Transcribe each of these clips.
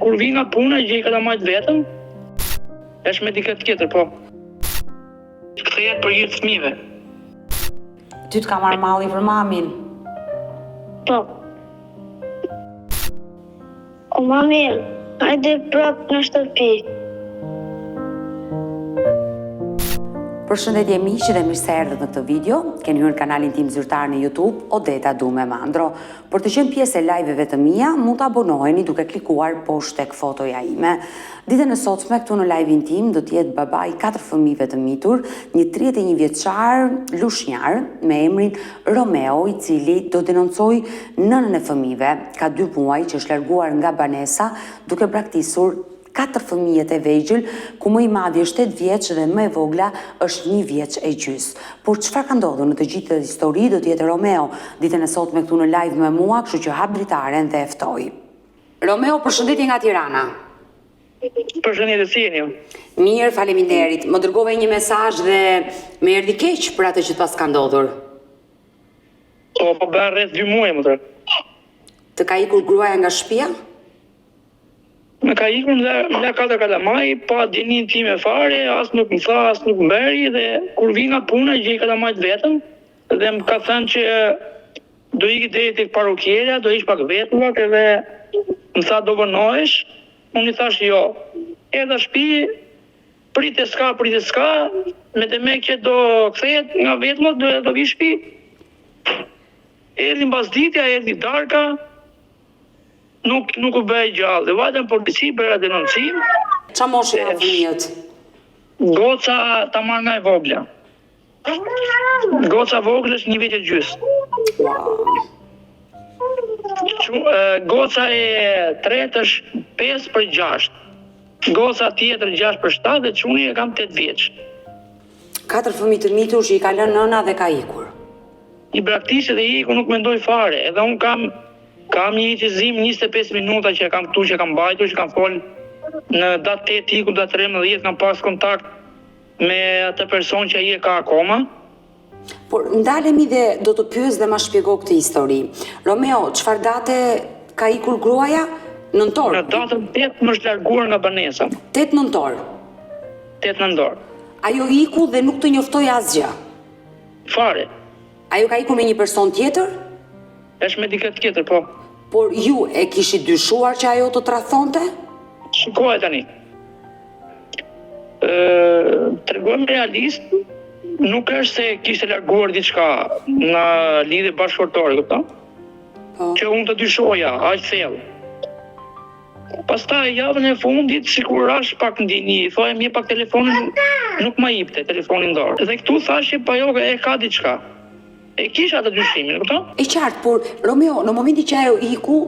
kur vi nga puna, gjej kalamajt vetëm, është me dikët tjetër, po. Kthehet për hir të fëmijëve. Ty t'ka marrë malli për mamin? Po. O mami, hajde prap në shtëpi. Përshëndetje miqë dhe mirë se erdhët në këtë video. Keni hyrë në kanalin tim zyrtar në YouTube, Odeta Dume Mandro. Për të qenë pjesë e live-eve të mia, mund të abonoheni duke klikuar poshtë tek fotoja ime. Ditën e sotme këtu në live-in tim do të jetë babai 4 fëmijëve të mitur, një 31 vjeçar lushnjar me emrin Romeo, i cili do denoncoj nënën e fëmijëve. Ka 2 muaj që është larguar nga banesa duke braktisur 4 fëmijët e vegjël, ku më i madhi është 8 vjeç dhe më e vogla është 1 vjeç e gjys. Por çfarë ka ndodhur në të gjithë këtë histori do të jetë Romeo ditën e sotme këtu në live me mua, kështu që hap dritaren dhe e ftoj. Romeo, përshëndetje nga Tirana. Përshëndetje, si jeni ju? Mirë, faleminderit. Më dërgove një mesazh dhe më erdhi keq për atë që pas ka ndodhur. Po bën rreth 2 muaj më tërë. Të ka ikur gruaja nga shtëpia? Me ka ikur nga 4 kalamaj, pa dinin time fare, as nuk më tha, as nuk më bëri, dhe kur vi nga puna, gjej kalamajt vetëm, dhe më ka thënë që do iki deri tek parukierja, do ish pak vetullat, edhe më tha do vënohesh, unë i thash jo. Erdha shtëpi, prite s'ka, me të me që do kthehet nga vetullat, do vi shtëpi. Erdhi mbasditja, erdhi darka, nuk u bëj gjallë, dhe vajtën polici bëra denoncim. Qa moshë janë fëmijët? Goca ta marrë nga e vogla. Goca vogla është 1 vjeç e gjys. Goca e tretë është 5/6. Goca tjetër 6/7 dhe çuni e kam 8 vjeç. 4 fëmijë të mitur që i ka lënë nëna dhe ka ikur. I braktisë dhe iku nuk mendoj fare, edhe unë kam një qizim 25 minuta që kam këtu, që kam bajtur, që kam folë në datë 8 iku, datë 13, kam pas kontakt me atë person që ai e ka akoma. Por ndalemi dhe do të pyes dhe ma shpjego këtë histori. Romeo, çfarë date ka ikur gruaja? Nëntor? Në datën 8 më është larguar nga banesa. 8 nëntor? 8 nëntor. Ajo iku dhe nuk të njoftoi asgjë? Fare. Ajo ka ikur me një person tjetër? Është me dikët tjetër, po. Por ju e kishit dyshuar që ajo të tradhonte? Shikoj tani. Tregojmë realist, nuk është se kishte larguar diçka në lidhje bashkëtorë, kupton? Po. Që unë të dyshoja, aq thellë. Pastaj javën e fundit, sikur rash pak ndini, thoya më pak telefonin, nuk ma jepte telefonin dorë. Dhe këtu thashë pa jo e ka diçka. E kisha atë dyshimin, kupton? E qartë, por Romeo, në momentin që ajo iku,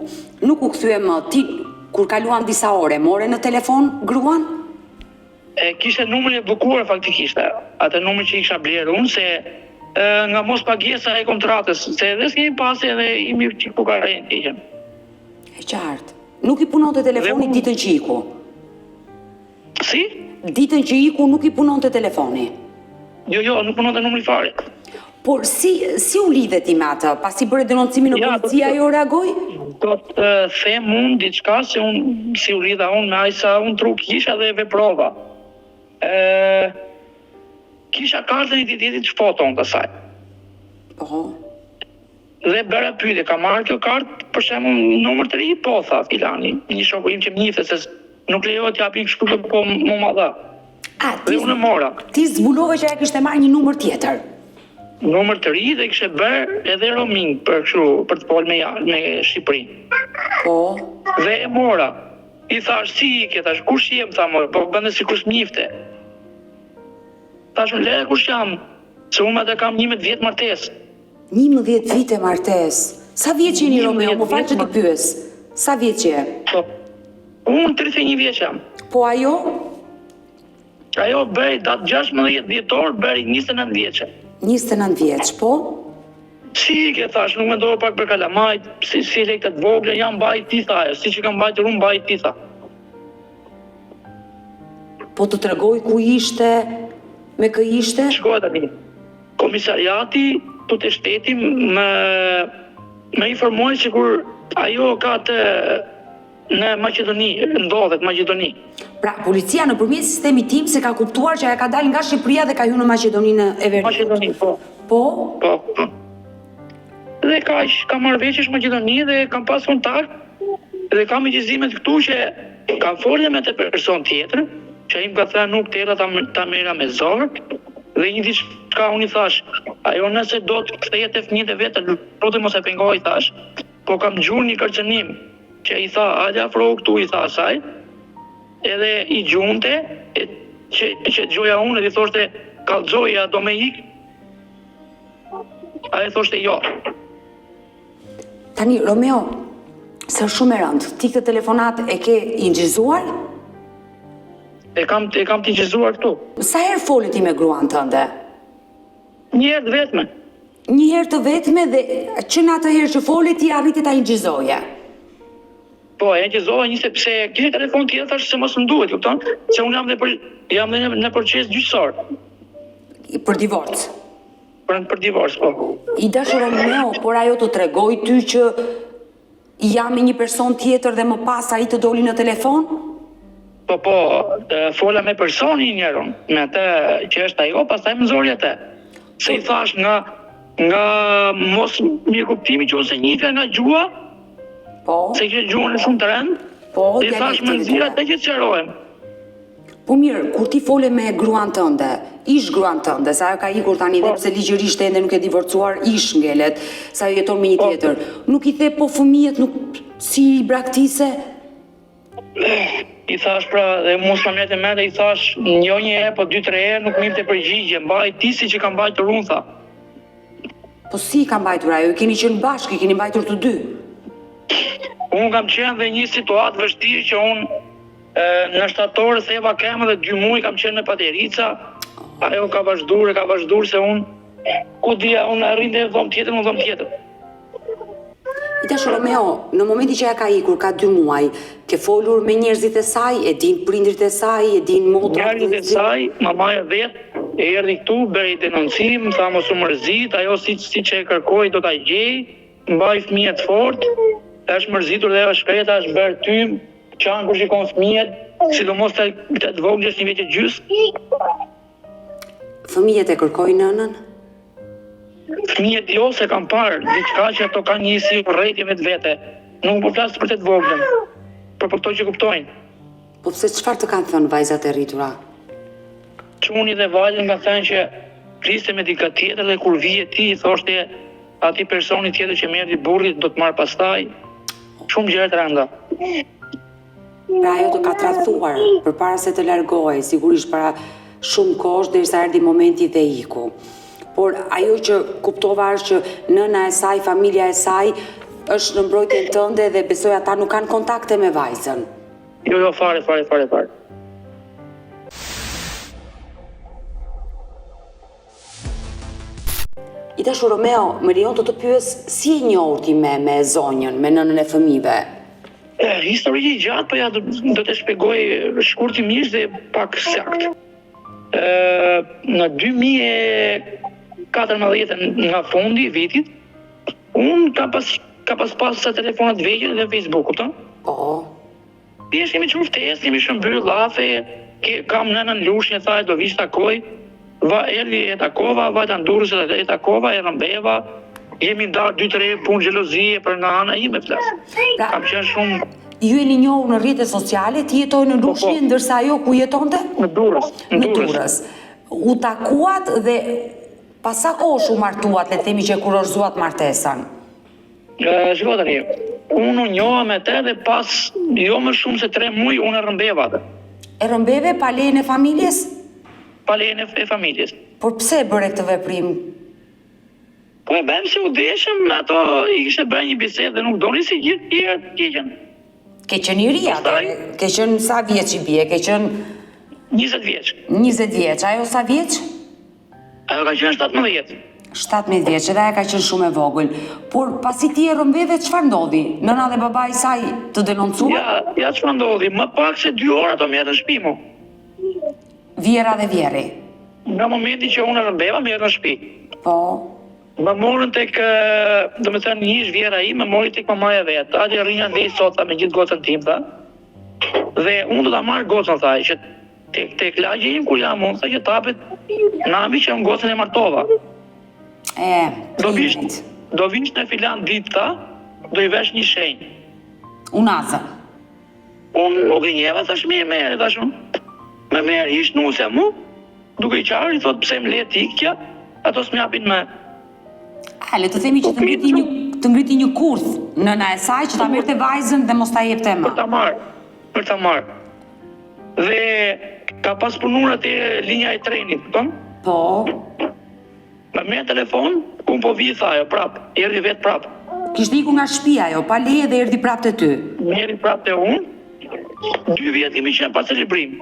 nuk u kthye më. Ti kur kaluan disa ore, more në telefon gruan? E kishte numrin e bukur faktikisht. Atë numër që i kisha blerë unë, se nga mos pagesa e kontratës, se edhe s'kemi pasi edhe imi që ku ka rejnë. E qartë. Nuk i punonte telefoni ditën që iku? Si? Ditën që iku nuk i punonte telefoni? Jo, nuk punonte numri fare. Por si u lidhe ti me atë? Pasi bëre denoncimin në policia jo reagoi? Do të them unë diçka se unë si u lidha unë me aq sa unë truk kisha dhe veprova. Kisha kartën e identitetit foton të saj. Po. Dhe bëra pyetje, ka marrë kjo kartë për shembull numër të ri, po tha filani, një shoku im që më njihte se nuk lejohet të japin kështu po më madha. Dhe unë mora. Ti zbulove që ai kishte marrë një numër tjetër. Numër të ri dhe kishte bërë edhe roaming për të folë me Shqipërinë. Po. Dhe e mora. I thash si ke, thash kush jem, tha më, po bënde sikur s'mjifte. Thash le kush jam, se unë atë kam 11 vjet martesë. 11 vite martesë. Sa vjeç jeni Romeo? Më fal që të pyes. Sa vjeç je? Po. Unë 31 vjeç jam. Po ajo? Ajo bëri datë 16 dhjetor, bëri 29 vjeçe. 29 vjeç, po? Si ke thash, nuk mendova pak për kalamajt, si lekët vogla, jam mbajt ti tha, si që kam mbajtur unë mbajt ti tha. Po të tregoj ku ishte, me kë ishte? Shkoj tani. Komisariati të shteti më informoi sikur ajo ka të në Maqedoni, ndodhet Maqedoni. Pra, policia nëpërmjet sistemit tim se ka kuptuar që ajo ka dalë nga Shqipëria dhe ka hyrë në Maqedoninë e Veriut. Maqedoni, po. Po? Po. Dhe ka marrë veçish Maqedoni dhe kam pas kontakt dhe kam igjizimet këtu që kam folje me të person tjetër, që ai më ka thënë nuk tela ta merra me zor, dhe një diçka unë i thash, ajo nëse do të kthehet e fëmijët e vet, lutem mos e pengoj, thash, po kam gjur një kërcënim që i tha, hajde afro këtu, i tha asaj, edhe i gjunte, që gjoja unë edhe i thoshte, kallxoja do me ik, a e thoshte jo. Tani, Romeo, se është shumë e rëndë, ti këtë telefonat e ke ingjizuar? E kam të ingjizuar këtu. Sa herë fole ti me gruan tënde? Një herë të vetme. Një herë të vetme dhe që në atë herë që fole ti arriti ta ingjizoje? Po, e ingjizoja një sepse kishte telefon tjetër, thash se mos më duhet, kupton? Se unë jam dhe në proces gjyqësor. Për divorc? Për divorc, po. I dashur Romeo, por ajo të tregoj ty që jam me një person tjetër dhe më pas ai të doli në telefon? Po, fola me personin njërën, me atë që është ajo, pastaj më zori atë. Se i thash nga mos mirë kuptimi që ose njifja nga gjua, Po. se kështë gjuën e shumë të rëndë, Po, i thash më nëzira të që të qerohem. Po mirë, kur ti fole me gruan tënde, ish gruan tënde, sa ajo ka ikur tani dhe pse ligjërisht ende nuk e divorcuar, ish ngelet, sa ajo jeton me një tjetër. Nuk i the po fëmijët nuk si i braktise? I thash pra, dhe mos më mjetë e mende, i thash një herë, po 2-3 herë nuk mirë të përgjigje, mbaj ti si që kam mbajtur unë, tha. Po si ka mbajtur ajo, i keni qenë bashkë, i keni mbajtur të dy? Unë kam qenë dhe një situatë vështirë që unë në shtator theva kemë dhe 2 muaj kam qenë me Paterica, ajo ka vazhdur se unë, ku dia unë arrin dhe dhom tjetër. I dashur Romeo, në momenti që ajo ka ikur, ka 2 muaj, ke folur me njerëzit e saj, e din prindrit e saj, e din motrat Njerëzit e saj, mamaja vet, e erdhi këtu, bëri denoncim, tha mos u mërzit, ajo si që e kërkoi do ta gjej, mbaj fëmijët fort, është mërzitur dhe është shkreta, është bërë tym, qanë kur shikon fëmijët, sidomos të vogël 1 vjet e gjys. Fëmijët e kërkojnë nënën? Fëmijët jo se kam parë, diçka që ato kanë një si rrejtje me të vete. Nuk po flas për të vogël, por për to që kuptojnë. Po pse çfarë të kanë thënë vajzat e rritura? Çuni dhe valën nga thënë që fliste me dika tjetër dhe kur vije ti i thoshte atij personi tjetër që merri burrit do të marr pastaj. Shumë gjëra të rënda. Pra ajo të ka tradhtuar përpara se të largohej, sigurisht para shumë kohësh derisa erdhi momenti dhe iku. Por ajo që kuptova është që nëna e saj, familja e saj është në mbrojtjen tënde dhe besoj ata nuk kanë kontakte me vajzën. Jo, fare. I dashur Romeo, më lejon të pyes si e njohur ti me zonjën, me nënën e fëmijëve? Histori e gjatë, po ja do të shpjegoj shkurtimisht dhe pak sakt. Në 2014 nga fundi i vitit, unë ka pas sa telefonat vegjël dhe Facebook, kupton? Po. Thjesht jemi qenë ftesë, jemi shëmbyr llafe, kam nënën Lushnjë, tha do vish takoj. Erdhi e takova, vajta Durrës e takova, e rëmbeva. Jemi ndarë 2-3 punë xhelozie për nga ana ime flas. Kam qenë shumë. Ju jeni njohur në rrjetet sociale, ti jetoj në Lushnjë, ndërsa ajo ku jetonte? Në Durrës. Në Durrës. U takuat dhe pas sa kohësh u martuat, le të themi që kurorzuat martesën? Shiko tani, unë u njoha me të dhe pas jo më shumë se 3 muaj unë e rëmbeva atë. E rëmbeve pa lejen e familjes? Pa lejen e familjes. Por pse e bëre këtë veprim? Po e bëjmë se u deshëm, ato i kishte bërë një bisedë dhe nuk doni si gjithë tjerë. Ke qenë i ri atë? Ke qenë sa vjeç i bie? Ke qenë 20 vjeç. 20 vjeç, ajo sa vjeç? Ajo ka qenë 17. 17 vjeç, edhe ajo ka qenë shumë e vogël. Por pasi ti e rëmbeve, çfarë ndodhi? Nëna dhe baba i saj të denoncuan? Ja çfarë ndodhi? Më pak se 2 orë ato më erdhën në shtëpi mu. Vjera dhe vjeri. Nga momenti që unë rëmbeva më erdhën në shtëpi. Po. Më morën tek, domethënë një ish vjera im, më mori tek mamaja vet. Atë rrinja ndej sot me gjithë gocën tim tha. Dhe unë do ta marr gocën tha, që tek lagji im kur jam unë, tha që tapet nami që unë gocën e martova. Do vish në filan ditë tha, do i vesh një shenjë. Unaza. Unë nuk e njeva, thash mirë merë, thash unë. Me merë ish nusja mu, duke i qarë, i thot pse më le tikja, ato s'mjapin me. Le të themi që të ngriti një kurth nëna e saj që ta merrte vajzën dhe mos ta jepte e Për ta marr. Dhe ka pas punuar atë linja e trenit, kupton? Po. Me merr telefon, unë po vi tha ajo prap, erdhi vet prap. Kishte ikur nga shtëpia ajo, pa leje dhe erdhi prap te ty. Erdhi prap te unë. 2 vjet kemi qenë pas celebrim.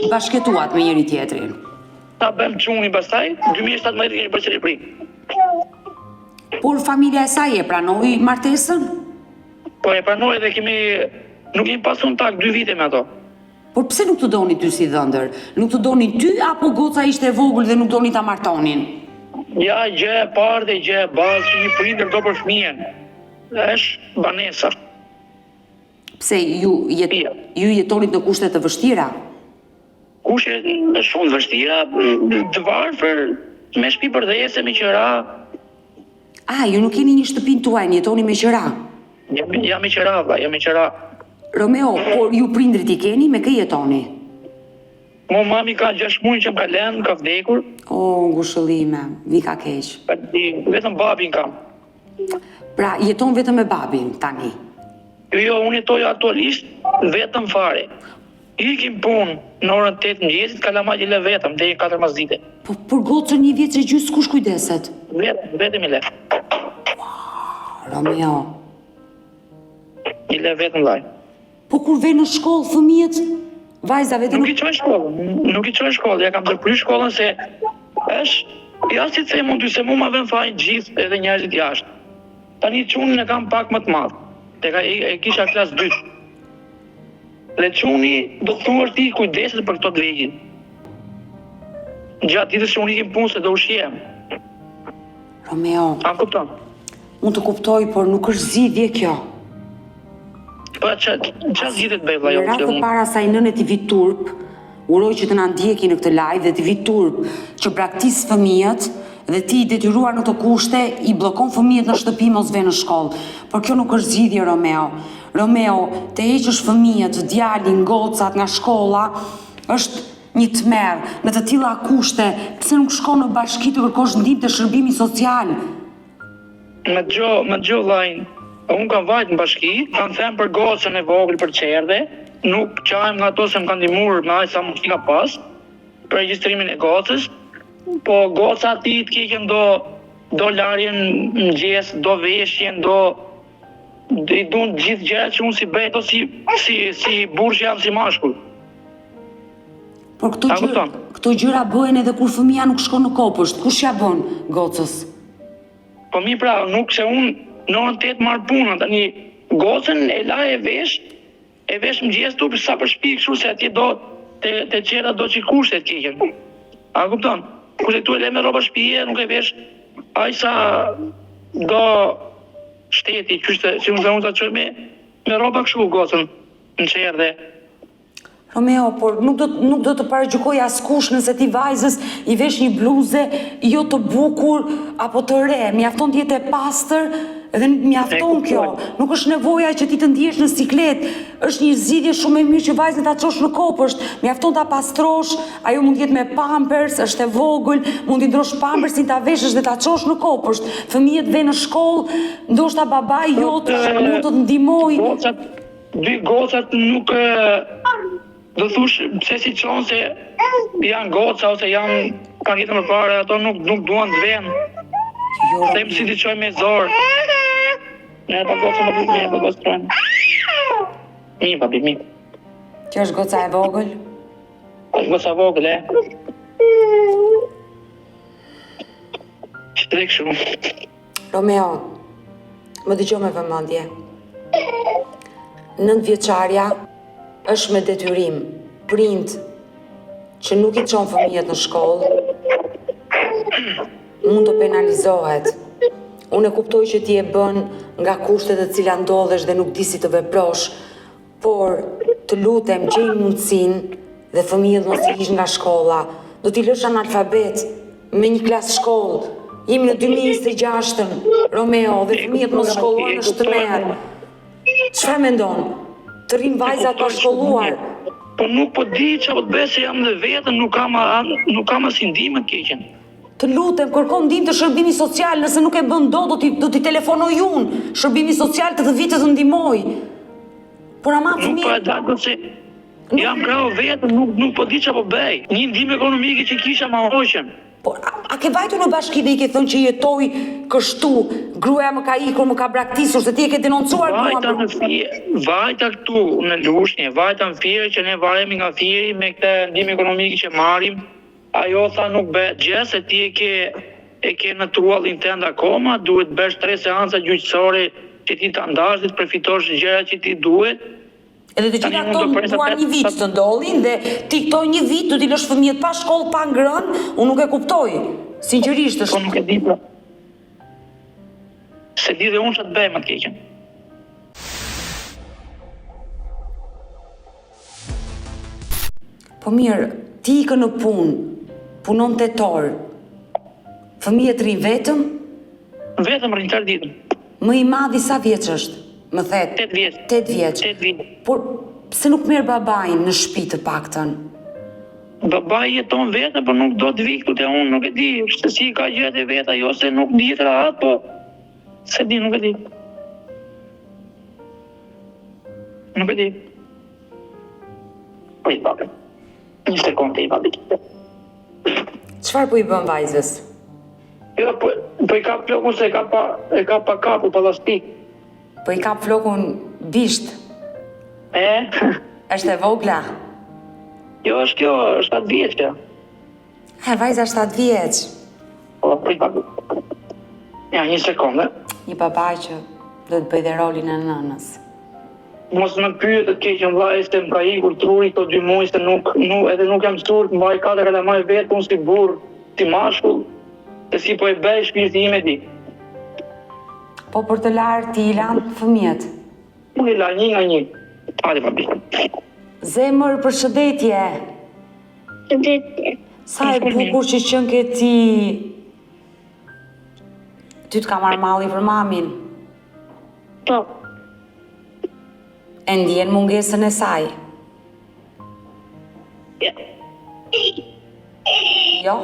Bashkëtuat me njëri tjetrin. Ta bëm çuni pastaj, 2017 kemi bërë celebrim. Por familja e saj e pranoi martesën? Po e pranoi dhe nuk kemi pas kontakt 2 vite me ato. Por pse nuk të doni ty si dhëndër? Nuk të doni ty apo goca ishte e vogël dhe nuk doni ta martonin? Ja, gjë e parë dhe gjë e bazë që një prindër do për fëmijën. Është banesa. Pse ju jetonit në kushte të vështira? Kushte shumë të vështira, të varfër, me shtëpi përdhese, me qëra. Ju nuk keni një shtëpin tuaj, jetoni me qëra? Jam me qëra, jam me qëra. Romeo, por ju prindrit i keni, me kë jetoni? Mo mami ka 6 muaj që më ka lënë, ka vdekur. Ngushëllime, vi ka keq. Vetëm babin kam. Pra, jeton vetëm me babin, tani? Jo, unë jetoj aktualisht vetëm fare. Ikim punë në orën 8 mëngjesit, kalamaj i le vetëm, deri 14 dite. Po, për gocën 1 vjeç e gjysmë kush kujdeset? Vetëm i le. Romeo. I le vetëm laj. Po kur ve në shkollë fëmijët, vajzave Nuk i çoj shkollë, ja kam ndërpry shkollën se është ja si të them unë se mu ma vën fajin gjithë edhe njerëzit jashtë. Tani çunin e kam pak më të madh. Tek e kisha klas 2. Dhe çuni do të thuar ti kujdeset për këto të vegjël. Gjatë ditës që unë ikim punë se do ushqiem. Romeo. A kupton? Unë të kuptoj, por nuk është zgjidhje kjo. Po çfarë zgjidhje të bëj vëlla jo? Radhë para saj nënet i vit turp, uroj që të na ndjeki në këtë live dhe të vit turp që braktis fëmijët dhe ti i detyruar në të kushte i bllokon fëmijët në shtëpi mos vënë në shkollë. Por kjo nuk është zgjidhje, Romeo. Romeo, të heqësh fëmijët, djalin, gocat nga shkolla është një tmerr. Në të tilla kushte, pse nuk shkon në bashki të kërkosh ndihmë të shërbimit social? Me gjo vllajin. Unë kam vajt në bashki, kam them për gocën e vogël për qerdhe, nuk qajmë nga ato se më kanë ndihmuar me aq sa më ka pas për regjistrimin e gocës, po goca ti të kikën do larjen mëngjes, do veshjen, i duan gjithë gjërat që unë si bëj ato si burrë që jam si mashkull. Por këto gjëra bëhen edhe kur fëmia nuk shkon në kopësht, kush ja bën gocës? Po mi pra, nuk se unë në orën 8 marr punën, tani gocën e la e vesh mëngjes tu sa për shtëpi kështu se atje do te qera do që kushte të kikën. A kupton? Kurse tu e le me rroba shtëpie, nuk e vesh aq sa do shteti, qyshte si unë ta çoj me rroba kështu gocën në çerdhe. Romeo, por nuk do të paragjykoj askush nëse ti vajzës i vesh një bluze jo të bukur apo të re, mjafton të jetë e pastër dhe mjafton kjo. Nuk është nevoja që ti të ndihesh në siklet, është një zgjidhje shumë e mirë që vajzën ta çosh në kopësht, mjafton ta pastrosh, ajo mund të jetë me pampers, është e vogël, mund t'i ndrosh pampersin, ta veshësh dhe ta çosh në kopësht. Fëmijët vënë në shkollë, ndoshta babai jot mund të ndihmojë. Dy gocat nuk do thush pse si çon se janë goca ose kanë jetën më parë, ato nuk duan të venë. Them si t'i çoj me zor. Ne pa goca më bëjmë, pa goca. Mi papi, mi. Kjo është goca e vogël? Është goca vogël, Shtrek shumë. Romeo, më dëgjoj me vëmendje. 9 vjeçarja është me detyrim, prind që nuk i çon fëmijët në shkollë, mund të penalizohet. Unë e kuptoj që ti e bën nga kushtet e cila ndodhesh dhe nuk di si të veprosh, por të lutem gjej mundësinë dhe fëmijët mos i hiq nga shkolla. Do t'i lësh analfabet me një klasë shkollë. Jemi në 2026-ën, Romeo, dhe fëmijët mos shkolluar në shtëmerë. Çfarë mendon? Të rinë vajzat pa shkolluar? Po nuk po di që po të bëj se jam dhe vetën, nuk kam as ndihmë të keqen. Të lutem, kërkon ndihmë të shërbimi social, nëse nuk e bën do t'i telefonoj unë, shërbimi social të vitet të ndihmoj. Por ama Nuk po e dalë se jam krau vetën, nuk po di që po bëj. Një ndihmë ekonomike që kisha ma hoqem. Por a ke vajtur në bashki dhe i ke thënë që jetoj kështu, gruaja më ka ikur, më ka braktisur, se ti e ke denoncuar mua? Vajta këtu në Lushnjë, vajta në Fier që ne varemi nga Fieri me këtë ndihmë ekonomike që marrim. Ajo tha nuk bëhet gjë se ti e ke në truallin tënd akoma, duhet bësh 3 seanca gjyqësore që ti ta ndash dhe të përfitosh gjërat që ti duhet. Edhe të gjitha këto duan një vit të ndodhin dhe ti këto një vit do t'i lësh fëmijët pa shkollë, pa ngrënë, unë nuk e kuptoj. Sinqerisht është. Po nuk e di pra. Se di dhe unë që të bëj më të keqen. Po mirë, ti ikë në punë, punon tetor. Fëmijët rrin vetëm? Vetëm rrin tërë ditën. Më i madhi sa vjeç është? Më thet. 8 vjeç. 8 vjeç. 8 vjeç. Por pse nuk merr babain në shtëpi të paktën? Babai jeton vetëm, por nuk do të vi këtu te unë, nuk e di, se si ka gjërat e veta, jo se nuk dihet rahat, po se di, nuk e di. Nuk e di. Po i babë. Një sekondë i babë. Çfarë po i bën vajzës? Jo, po i kap flokun se e ka pa kapu, pa lastik. Po i kap flokun bisht. Është e vogla? Jo, është kjo, 7 vjeçë. Vajza 7 vjeç. Po i babë. Ja, një sekondë. Një babaj që do të bëj dhe rolin e nënës. Mos më pyet të keqen vllai se më ka ikur truri këto 2 muaj se edhe nuk jam surt, mbaj 4 kalamaj vetë unë si burr, si mashkull, se si po e bëj shpirti im e di. Po për të larë ti i lanë fëmijët? Unë i la një nga një. Hajde babi. Zemër, përshëndetje. Shëndetje. Sa e bukur që qenë ke ti. Ty të ka marrë malli për mamin. Po. E ndjen mungesën e saj? Jo. Jo?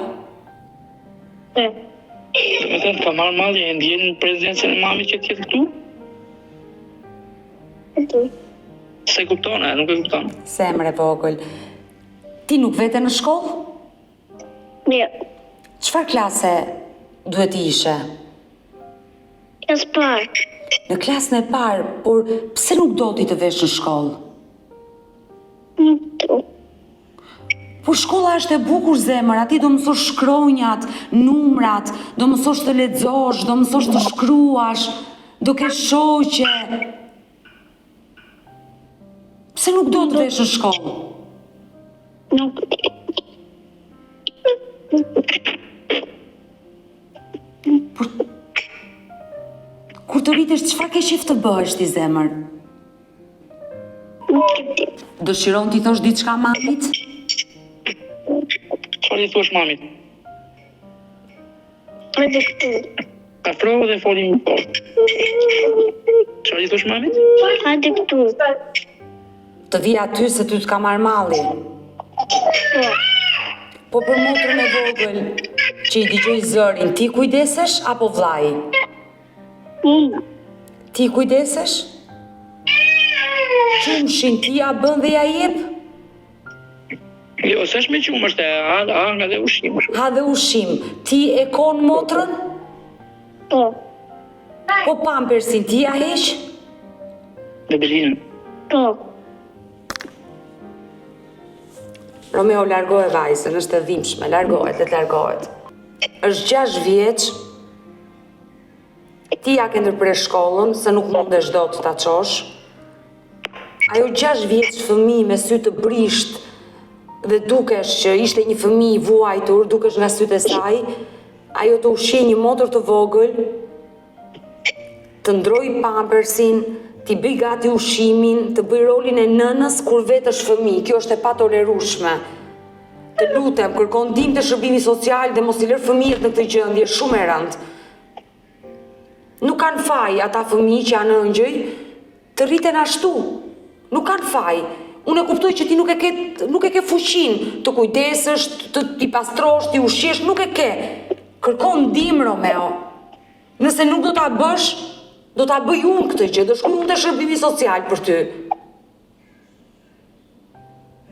Po. Do të thënë ka marrë malli, e ndjen prezencën e mamit që t'jetë këtu? Se kupton, nuk e kupton. Zemër e vogël. Ti nuk vete në shkollë? Jo. Çfarë klase duhet ishe? Klasë parë. Në klasën e parë, por pse nuk do ti të vesh në shkollë? Nuk do. Por shkolla është e bukur, zemër, ati do mësosh shkronjat, numrat, do mësosh të lexosh, do mësosh të shkruash, do kesh shoqe. Pse nuk do të vesh në shkollë? Nuk. Kur të rritesh, çfarë ke qef të bëhesh ti, zemër? Dëshiron t'i thosh diçka mamit? Çfarë i thuash mamit? Hajde këtu. Afrohu dhe folim po. Çfarë i thuash mamit? Hajde këtu. Të vi aty se ty t'ka marrë malli. Po. Po për motrën e vogël që i dëgjoj zërin, ti kujdesesh apo vllai? Ti kujdesesh? Qumshin ti ja bën dhe ja jep? Jo, s'është me qumë, është nga dhe ushqim. Ha dhe ushqim. Ti e kon motrën? Po. Po pampersin ti ja heq? Dhe belinën. Po. Romeo, largohe vajzën, është e dhimbshme, largohet, le të largohet. Është 6 vjeç, ti ja ke ndërprer shkollën, se nuk mundesh dot ta çosh. Ajo 6 vjeç fëmijë me sy të brisht dhe dukesh që ishte një fëmijë i vuajtur, dukesh nga sytë e saj, ajo të ushqe një motër të vogël, të ndroj pampersin, t'i bëj gati ushqimin, të bëj rolin e nënës kur vetë është fëmijë. Kjo është e patolerueshme. Të lutem, kërkon ndihmë të shërbimi social dhe mos i lër fëmijët në këtë gjendje shumë e rëndë. Nuk kanë faj ata fëmijë që janë ëngjëj të rriten ashtu. Nuk kanë faj. Unë e kuptoj që ti nuk e ke fuqinë të kujdesësh, t'i pastrosh, t'i ushqesh, nuk e ke. Kërkon ndihmë, Romeo. Nëse nuk do ta bësh, do ta bëj unë këtë gjë, do shkruaj unë te shërbimi social për ty.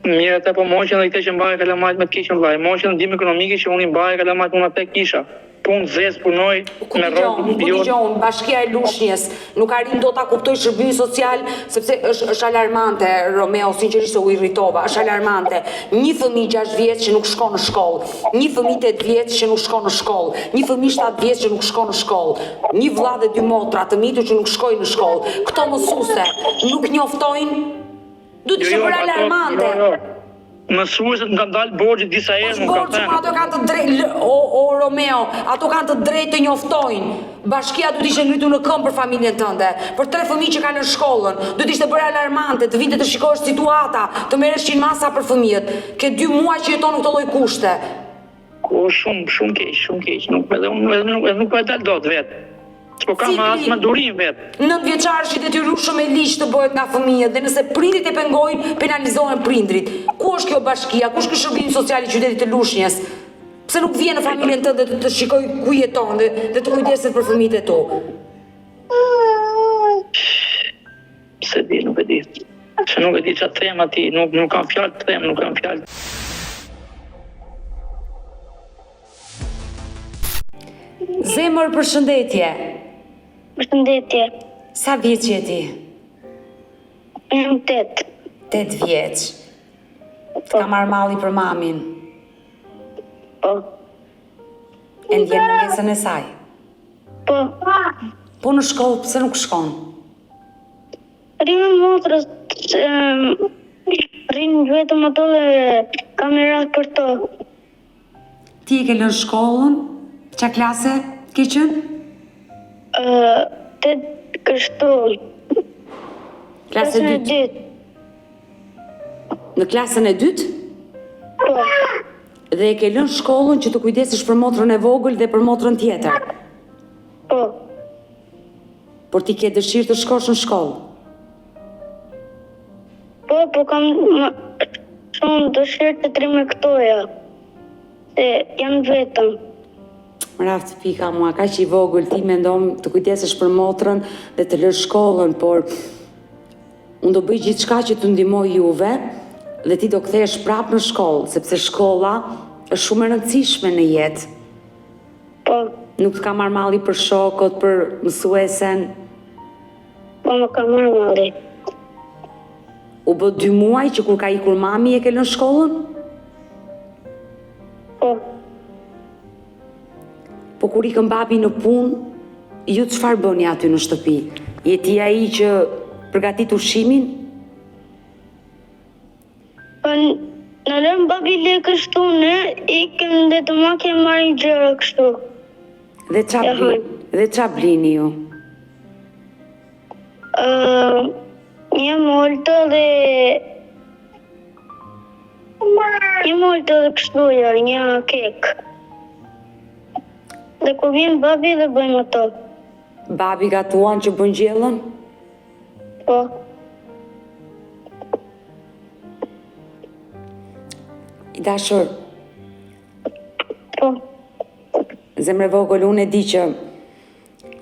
Mirë, atë po moqen dhe i të që mbaj kalamajt me të kishën vlaj. Moqen ndihmë ekonomike që unë i mbaj kalamajt unë atë kisha. Punë zez punoj me rrokë. Ku digjon, Bashkia e Lushnjës nuk arrin dot ta kuptoj shërbimi social sepse është alarmante, Romeo, sinqerisht u irritova, është alarmante. Një fëmijë 6 vjeç që nuk shkon në shkollë, një fëmijë 8 vjeç që nuk shkon në shkollë, një fëmijë 7 vjeç që nuk shkon në shkollë, një vëlla dhe 2 motra të mitur që nuk shkojnë në shkollë. Këto mësuese nuk njoftojnë. Duhet të ishte për alarmante. Mësuesit më kanë dalë borxhi disa herë, më kanë thënë. Ato kanë të drejtë, o Romeo, ato kanë të drejtë të njoftojnë. Bashkia duhet ishte ngritur në këmbë për familjen tënde, për 3 fëmijë që kanë në shkollën. Duhet ishte bërë alarmante, të vinte të shikosh situata, të merreshin masa për fëmijët. Ke 2 muaj që jeton në këtë lloj kushte. O shumë keq, nuk po e dal dot vetë. S'po kam as më durim vetë. 9 vjeçar është i detyrueshëm me ligj të bëhet nga fëmijët dhe nëse prindrit e pengojnë, penalizohen prindrit. Ku është kjo bashkia? Ku është ky shërbim social i qytetit të Lushnjës? Pse nuk vjen në familjen tënde të shikoj ku jeton dhe të kujdeset për fëmijët e tu? Se di, nuk e di. Se nuk e di çfarë them aty, nuk kam fjalë të them, nuk kam fjalë. Zemër, përshëndetje. Përshëndetje. Sa vjeç je ti? Jam 8. 8 vjeç. Të ka marrë malli për mamin. Po. E ndjen mungesën e saj. Po. Po në shkollë pse nuk shkon? Rinë motrës, rinë vetëm ato dhe kamerat për to. Ti e ke lënë shkollën? Qa klase ke qenë? 8 kështu. Klase 2. Në klasën e 2? Po. Dhe e ke lënë shkollën që të kujdesesh për motrën e vogël dhe për motrën tjetër? Po. Por ti ke dëshirë të shkosh në shkollë? Po kam shumë dëshirë të trimektoja. Se janë vetëm. Mraft pika mua, ka që i vogël ti mendon të kujdesesh për motrën dhe të lësh shkollën, por unë do bëj gjithçka që të ndihmoj juve dhe ti do kthehesh prapë në shkollë, sepse shkolla është shumë e rëndësishme në jetë. Po. Nuk të ka marrë malli për shokët, për mësuesen. Po më ka marrë malli. U bë 2 muaj që kur ka ikur mami e ke lënë shkollën? Po. Po kur ikën babi në punë, ju çfarë bëni aty në shtëpi? Je ti ai që përgatit ushqimin? Po në lëm babi le kështu ne, ikëm dhe të ma ke marrë gjëra kështu. Dhe qa blini ju? Një molto dhe kështu një kek. Dhe ku vjen babi dhe bëjmë ato. Babi gatuan që bën gjellën? Po. I dashur. Po. Zemre vogël, unë e di që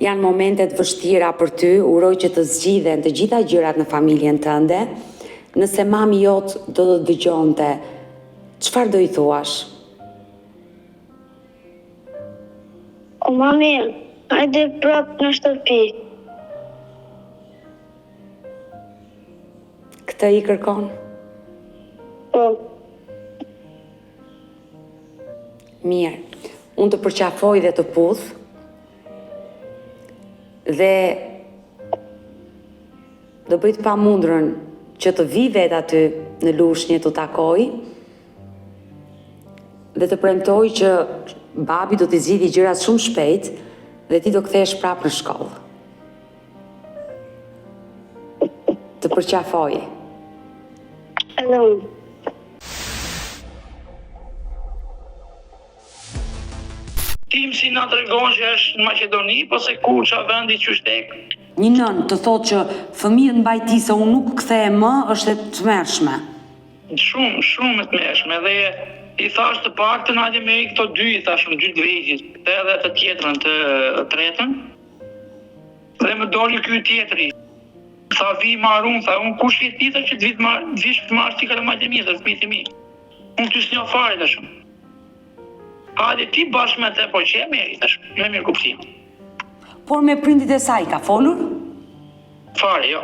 janë momentet vështira për ty, uroj që të zgjidhen të gjitha gjërat në familjen tënde. Nëse mami jot do të dëgjonte, çfarë do i thuash? O mami, hajde prapë në shtëpi. Këtë i kërkon? Po. Mirë, unë të përqafoj dhe të puth dhe do bëjt pa mundrën që të vi vetë aty në Lushnjë të takoj dhe të premtoj që babi do t'i zgjidhë gjërat shumë shpejt dhe ti do kthehesh prapë në shkollë. Të përqafoje. Edhe unë. Tim si na tregon që është në Maqedoni, po se ku qa vendi që shtek. Një nën të thotë që fëmijët mbaj ti se unë nuk kthehem më, është e tmerrshme. Shumë e tmerrshme dhe i thash të paktën hajde me këto dy, i thashëm dy të vegjit, edhe të tjetrën të tretën. Dhe më doli ky tjetri. Tha vi marun, tha unë kush je ti që të vish të marrë ti kalamajt e mi, dhe fëmijët e mi. Unë ty s'njoh fare tashëm. Hajde ti bashkë me te, po që e meri tashëm, me mirë kuptim. Por me prindit e saj ka folur? Fare, jo.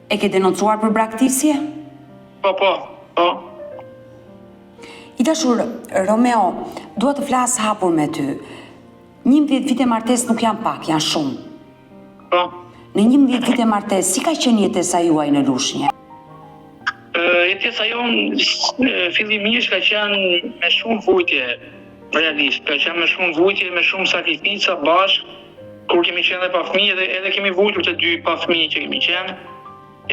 E ke denoncuar për braktisje? Po. I dashur, Romeo, dua të flas hapur me ty. 11 vite martesë nuk janë pak, janë shumë. Po. Në 11 vite martesë, si ka qenë jetesa juaj në Lushnjë? Jetesa jonë fillimisht ka qenë me shumë vujtje, realisht. Ka qenë me shumë vujtje, me shumë sakrifica bashkë, kur kemi qenë dhe pa fëmijë dhe edhe kemi vujtur të dy pa fëmijë që kemi qenë.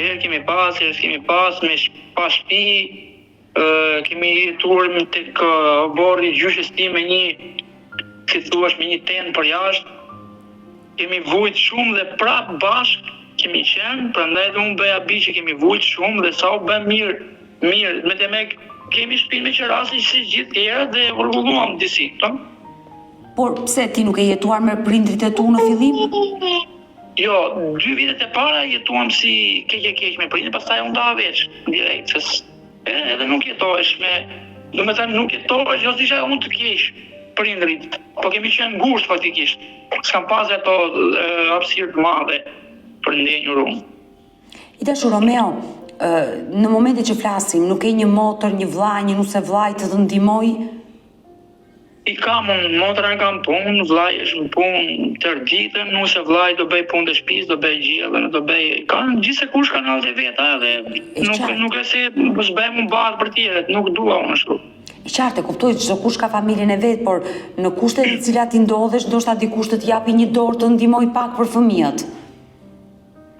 Herë kemi pas, me pa shtëpi, kemi jetuar tek bordi gjyshës tim me një, si thuash, me një tenë për jashtë. Kemi vujt shumë dhe prapë bashkë kemi qenë, prandaj dhe unë bëja bi që kemi vujt shumë dhe sa u bë mirë, me të me kemi shpinë me qërasi si gjithë tjera dhe vërgulluam disi, Por pse ti nuk e jetuar me prindrit e tu në fillim? Jo, 2 vitet e para jetuam si keq me prindrit, pastaj unë dava veç, direkt, edhe nuk jetohesh me, do me thënë nuk jetohesh, jo s'isha unë të keq prindrit, po kemi qenë ngusht faktikisht, s'kam pas ato hapësirë të madhe për ndenjur unë. I dashur Romeo, në momentin që flasim, nuk e një motër, një vllai, një nuse vllai të ndihmoj? I kam unë, motra kam punë, vllai është në punë tërë ditën, nuse vllai do bëj punë të shtëpisë, do bëj gjellën, do bëj, kanë gjithsekush kanalët e veta dhe nuk e se s'bëjmë bazë për tjerët, nuk dua unë ashtu. I qartë, kuptoj çdo kush ka familjen e vet, por në kushtet në cilat i ndodhesh, ndoshta dikush të japi një dorë të ndihmoj pak për fëmijët.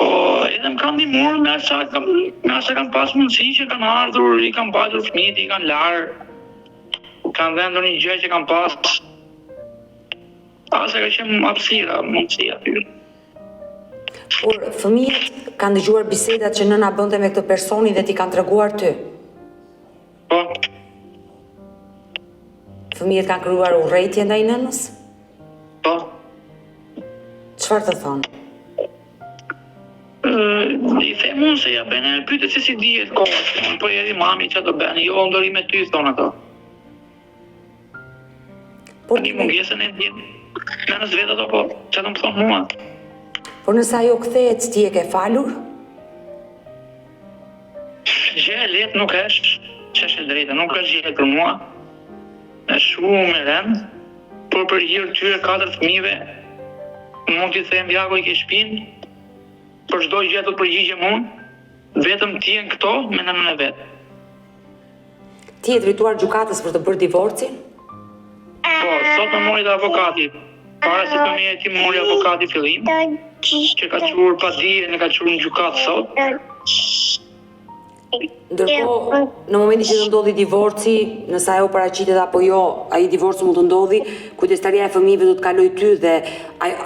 Po, edhe më kanë ndihmuar me asa kam pas mundësi që kanë ardhur, i kanë bajtur fëmijët, i kanë larë, kanë vendur një gjë që kanë pas. Asa ka qenë hapësira, mundësia aty. Por fëmijët kanë dëgjuar bisedat që nëna bënte me këtë personi dhe ti kanë treguar ty. Po. Fëmijët kanë krijuar urrëtie ndaj nënës? Po. Çfarë të thonë? I them unë se ja bene, pyte se si dihet kohë, po jeri mami që do bene, jo ndori me ty, thonë ato. Një mungesën e ndjenë, nënës vetë ato, po, që do më thonë mua. Por nëse ajo kthehet, ti e ke falur? Gjë e letë nuk është, që është e drejta, nuk është gjë për mua. Është shumë me rend, por për hirë tyre 4 fëmijëve, mund t'i them jako i ke shpinë, për çdo gjë do të përgjigjem unë, vetëm ti jenë këto me nënën e vet. Ti je drejtuar gjykatës për të bërë divorcin? Po, sot më mori dhe avokati. Para se të merret ti mori avokati fillim, që ka qurë pa dije, në ka qurë në gjykatë sot. Ndërkohë, në momentin që të ndodhi divorci, nëse ajo paraqitet apo jo, ai divorci mund të ndodhi, kujdestaria e fëmijëve do të kaloj ty dhe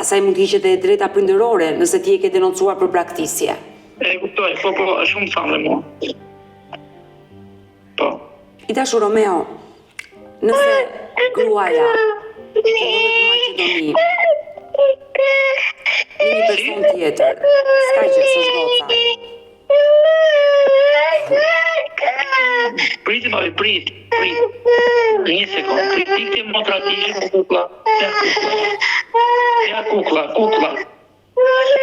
asaj mund të hiqet e drejta prindërore nëse ti e ke denoncuar për braktisje. E kuptoj, po, është shumë thamë dhe mua. Po. I dashur Romeo, nëse gruaja që ndodhet në Maqedoni, një person tjetër, s'ka gjë, s'është goca. Prit. Një sekundë, ikte motra ti, kukla. Ja, kukla.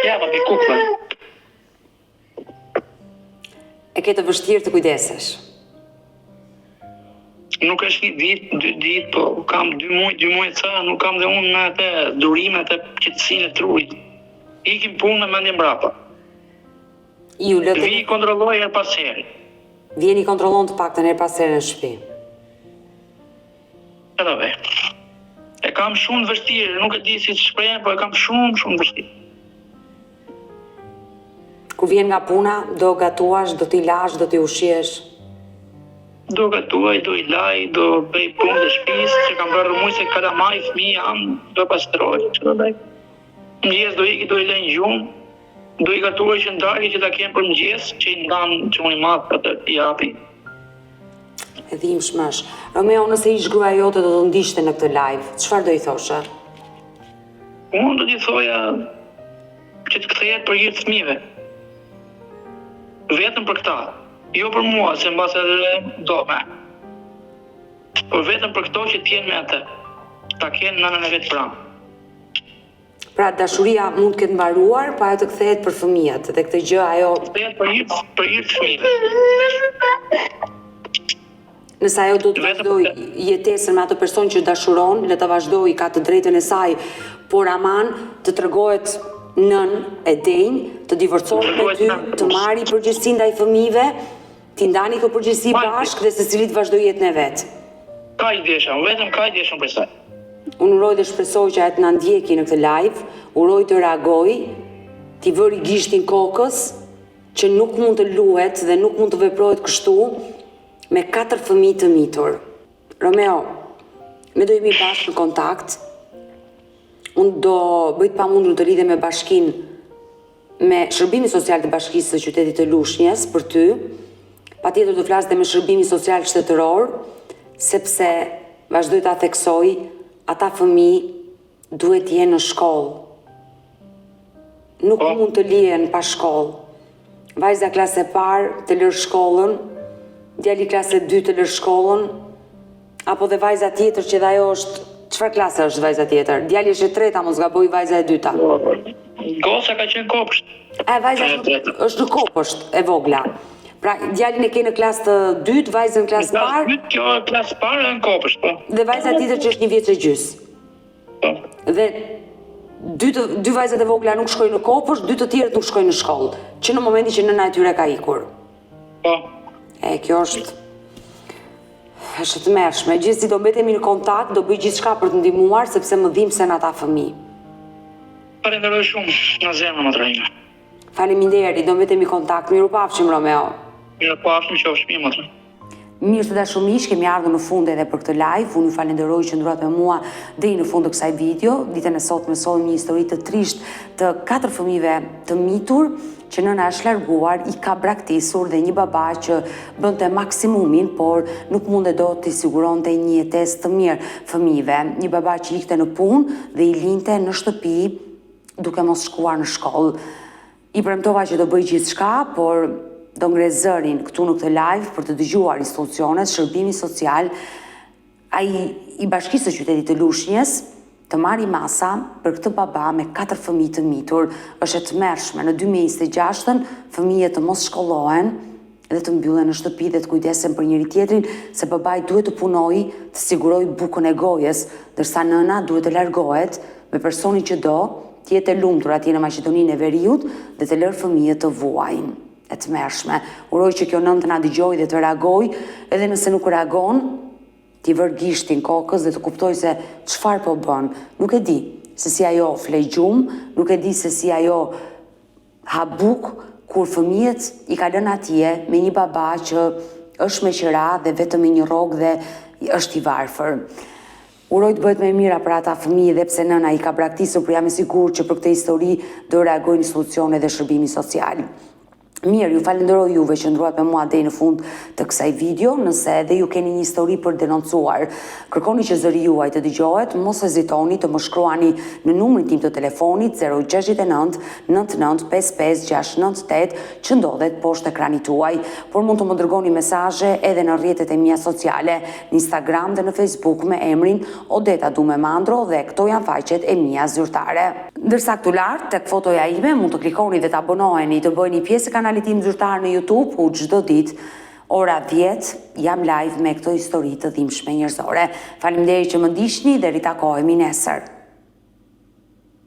Ja, papi, kukla. E ke të vështirë të kujdesesh. Nuk është një ditë, 2 ditë, po kam 2 muaj ca, nuk kam dhe unë me atë durime, atë qetësinë e trurit. Ikim punë me mendje mbrapa. Vi kontrolloj her pas here. Vjeni kontrollon të paktën her pas here në shtëpi. Këtë vej. E kam shumë vështirë, nuk e di si të shprehen, po e kam shumë vështirë. Kur vjen nga puna, do gatuash, do t'i lash, do t'i ushqiesh? Do gatuaj, do i laj, do bëj punë të shtëpisë, që kam bërë rëmuj se kalamaj, fëmijë jam, do pastroj, që do bëj. Mëngjes do iki, do i lejnë gjumë, do i gatuaj që ndarje që ta kemë për mëngjes, që i ndanë që unë i matë për të japi. E dhimbshme është. Romeo, nëse ish gruaja jote do të ndiqte në këtë live, çfarë do i thoshe? Unë do t'i thoja që të kthehet për hir të fëmijëve. Vetëm për këta. Jo për mua, se mbas edhe do me. Por vetëm për këto që t'jenë me atë. Ta kenë nënën e vetë pranë. Pra dashuria mund të ketë mbaruar, pa ajo të kthehet për fëmijët, dhe këtë gjë ajo Kthehet për hir të fëmijëve. nëse ajo do të vazhdoj jetesën me atë person që dashuron, le të vazhdoj, ka të drejtën e saj, por aman të tregohet nën e denj, të divorcohet me ty, të marri përgjegjësinë ndaj fëmijëve, ti ndani këtë përgjegjësi bashkë dhe secili të vazhdoj jetën e vet. Ka i desha, vetëm ka i desha për saj. Unë uroj dhe shpresoj që ajo të na ndjeki në këtë live, uroj të reagoj, t'i vëri gishtin kokës, që nuk mund të luhet dhe nuk mund të veprohet kështu me 4 fëmijë të mitur. Romeo, ne do jemi bashkë në kontakt. Unë do bëj të pamundur të lidhem me bashkinë me Shërbimi Social të Bashkisë së Qytetit të Lushnjës për ty. Patjetër do flas dhe me Shërbimin Social Shtetëror, sepse vazhdoj ta theksoj, ata fëmijë duhet të jenë në shkollë. Nuk mund të lihen pa shkollë. Vajza klase e parë të lërë shkollën, djali klase 2 të lërë shkollën, apo dhe vajza tjetër që dhe ajo është, çfarë klase është vajza tjetër? Djali është e treta, mos gaboj vajza e dyta. Goca ka qenë kopsht. Vajza është në kopësht e vogla. Pra, djalin e ke në klasë të dytë, vajzën në klasë parë. Kjo klasë parë në kopsht, po. Dhe vajza tjetër që është 1 vjeç e gjys. Po. Dhe dy vajzat e vogla nuk shkojnë në kopësht, 2 të tjerët nuk shkojnë në shkollë, që në momentin që nëna e tyre ka ikur. Po. Kjo është të mërshme. Gjithsesi do mbetemi në kontakt, do bëj gjithçka për të ndihmuar, sepse më dhimbsen ata fëmijë. Falenderoj shumë nga zemra më trajna. Faleminderit, do mbetemi në kontakt. Mirupafshim, Romeo. Mirupafshim, qofsh mirë më trajna. Mirë të dashur miq, kemi ardhur në fund edhe për këtë live. Unë ju falenderoj që ndruat me mua deri në fund të kësaj video. Ditën e sotme shohim një histori të trisht të 4 fëmijëve të mitur që nëna është larguar, i ka braktisur dhe një baba që bënte maksimumin, por nuk mundet dot t'i siguronte një jetesë të mirë fëmijëve. Një baba që ikte në punë dhe i linte në shtëpi duke mos shkuar në shkollë. I premtova që do bëj gjithçka, por do ngre zërin këtu në këtë live për të dëgjuar institucionet, Shërbimi Social, ai i Bashkisë së Qytetit të Lushnjës, të marri masa për këtë baba me 4 fëmijë të mitur. Është e tmerrshme në 2026 fëmijët të mos shkollohen dhe të mbyllen në shtëpi dhe të kujdesen për njëri tjetrin, se babai duhet të punojë, të sigurojë bukën e gojës, ndërsa nëna duhet të largohet me personin që do, të jetë e lumtur atje në Maqedoninë e Veriut dhe të lërë fëmijët të vuajnë. E tmerrshme. Uroj që kjo nënë të na dëgjojë dhe të reagojë, edhe nëse nuk reagon, t'i vër gishtin kokës dhe të kuptoj se çfarë po bën. Nuk e di se si ajo flej gjumë, nuk e di se si ajo ha bukë kur fëmijët i ka lënë atje me një baba që është me qira dhe vetëm me një rrogë dhe është i varfër. Uroj të bëhet më e mira për ata fëmijë dhe pse nëna i ka braktisur, por jam e sigurt që për këtë histori do reagojnë institucionet dhe Shërbimi Social. Mirë, ju falenderoj juve që ndruat me mua deri në fund të kësaj video. Nëse edhe ju keni një histori për denoncuar, kërkoni që zëri juaj të dëgjohet, mos hezitoni të më shkruani në numrin tim të telefonit 069 99 55 698 që ndodhet poshtë ekranit tuaj, por mund të më dërgoni mesazhe edhe në rrjetet e mia sociale, në Instagram dhe në Facebook me emrin Odeta Dume Mandro dhe këto janë faqet e mia zyrtare. Ndërsa këtu lart tek fotoja ime mund të klikoni dhe të abonoheni, të bëheni pjesë e kanalit tim zyrtar në YouTube, ku çdo ditë ora 10 jam live me këto histori të dhimbshme njerëzore. Faleminderit që më ndiqni dhe ritakohemi nesër.